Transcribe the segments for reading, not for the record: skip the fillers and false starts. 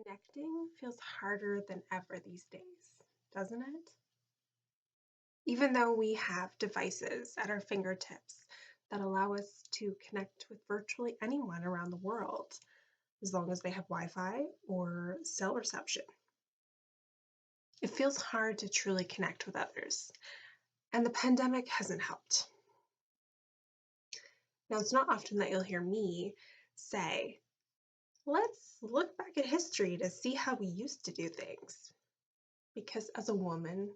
Connecting feels harder than ever these days, doesn't it? Even though we have devices at our fingertips that allow us to connect with virtually anyone around the world, as long as they have Wi Fi or cell reception, it feels hard to truly connect with others, and the pandemic hasn't helped. Now, it's not often that you'll hear me say, let's look back at history to see how we used to do things. Because as a woman,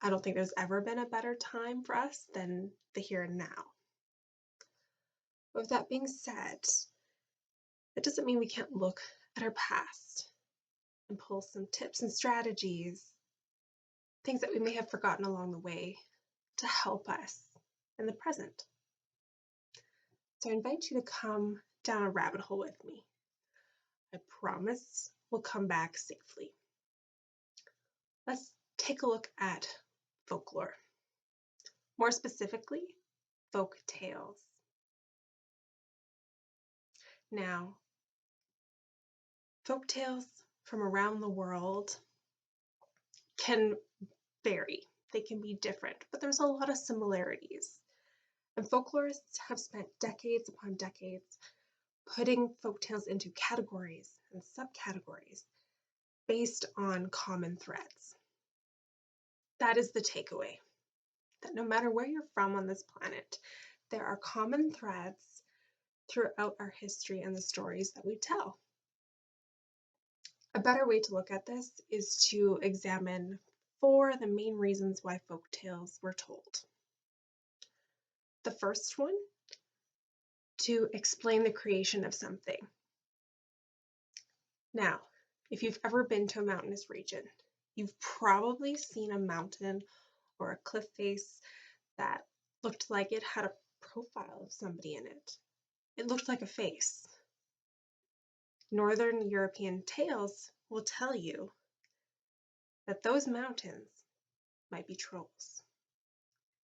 I don't think there's ever been a better time for us than the here and now. But with that being said, it doesn't mean we can't look at our past and pull some tips and strategies, things that we may have forgotten along the way, to help us in the present. So I invite you to come down a rabbit hole with me. I promise we'll come back safely. Let's take a look at folklore. More specifically, folk tales. Now, folk tales from around the world can vary. They can be different, but there's a lot of similarities. And folklorists have spent decades upon decades putting folk tales into categories and subcategories based on common threads. That is the takeaway, that no matter where you're from on this planet, there are common threads throughout our history and the stories that we tell. A better way to look at this is to examine 4 of the main reasons why folk tales were told. The first one, to explain the creation of something. Now, if you've ever been to a mountainous region, you've probably seen a mountain or a cliff face that looked like it had a profile of somebody in it. It looked like a face. Northern European tales will tell you that those mountains might be trolls.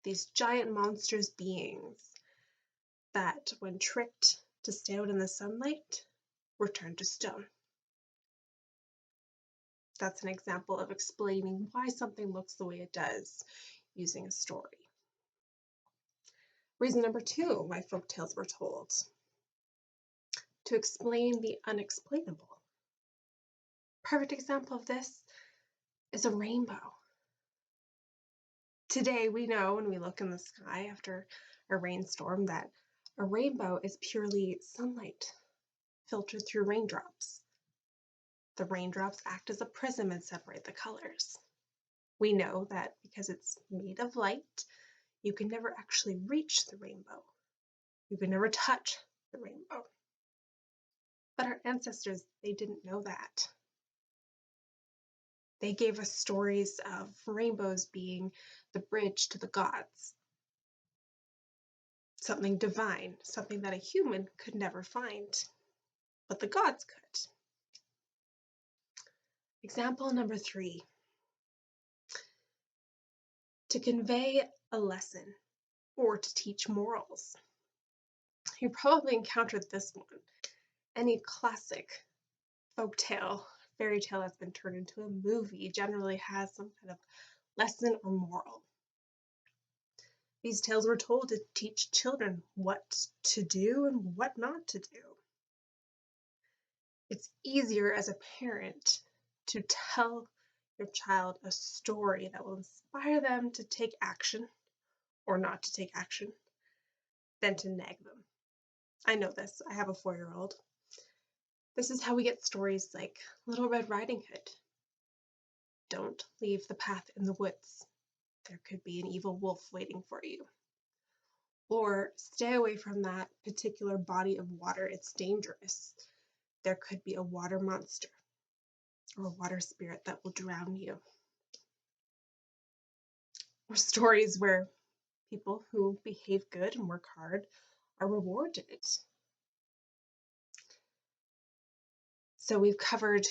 These giant monstrous beings that, when tricked to stay out in the sunlight, were turned to stone. That's an example of explaining why something looks the way it does using a story. Reason number 2 why folk tales were told: to explain the unexplainable. Perfect example of this is a rainbow. Today, we know when we look in the sky after a rainstorm that a rainbow is purely sunlight filtered through raindrops. The raindrops act as a prism and separate the colors. We know that because it's made of light, you can never actually reach the rainbow. You can never touch the rainbow. But our ancestors, they didn't know that. They gave us stories of rainbows being the bridge to the gods. Something divine, something that a human could never find, but the gods could. Example number 3, to convey a lesson or to teach morals. You probably encountered this one. Any classic folk tale, fairy tale that's been turned into a movie generally has some kind of lesson or moral. These tales were told to teach children what to do and what not to do. It's easier as a parent to tell your child a story that will inspire them to take action or not to take action than to nag them. I know this. I have a 4-year-old. This is how we get stories like Little Red Riding Hood. Don't leave the path in the woods. There could be an evil wolf waiting for you. Or stay away from that particular body of water. It's dangerous. There could be a water monster or a water spirit that will drown you. Or stories where people who behave good and work hard are rewarded. So we've covered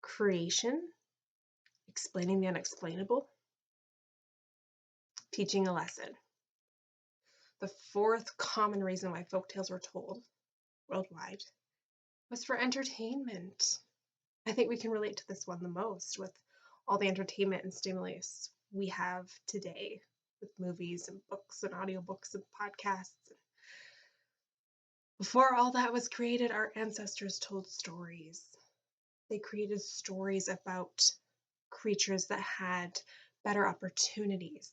creation, explaining the unexplainable, teaching a lesson. The 4th common reason why folktales were told worldwide was for entertainment. I think we can relate to this one the most with all the entertainment and stimulus we have today with movies and books and audiobooks and podcasts. Before all that was created, our ancestors told stories. They created stories about creatures that had better opportunities,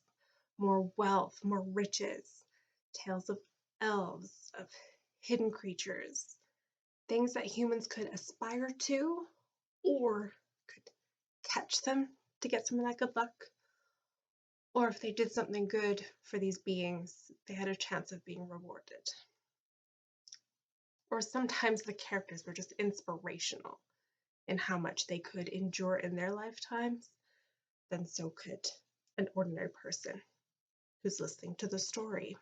more wealth, more riches, tales of elves, of hidden creatures, things that humans could aspire to or could catch them to get some of that good luck. Or if they did something good for these beings, they had a chance of being rewarded. Or sometimes the characters were just inspirational in how much they could endure in their lifetimes, then so could an ordinary person who's listening to the story.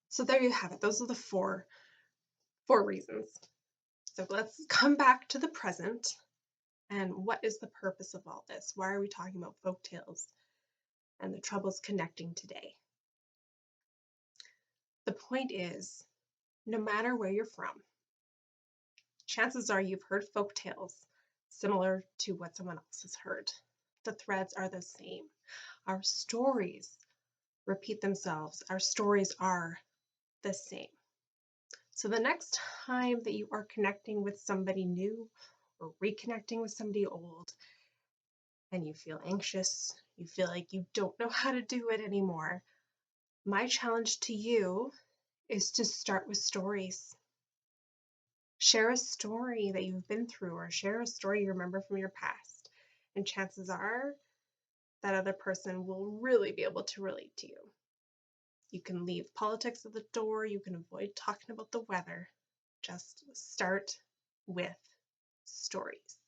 So there you have it. Those are the four reasons. So let's come back to the present. And what is the purpose of all this? Why are we talking about folktales and the troubles connecting today? The point is, no matter where you're from, chances are you've heard folktales similar to what someone else has heard. The threads are the same. Our stories repeat themselves. Our stories are the same. So the next time that you are connecting with somebody new or reconnecting with somebody old, and you feel anxious, you feel like you don't know how to do it anymore, my challenge to you is to start with stories. Share a story that you've been through, or share a story you remember from your past, and chances are that other person will really be able to relate to you. You can leave politics at the door, you can avoid talking about the weather. Just start with stories.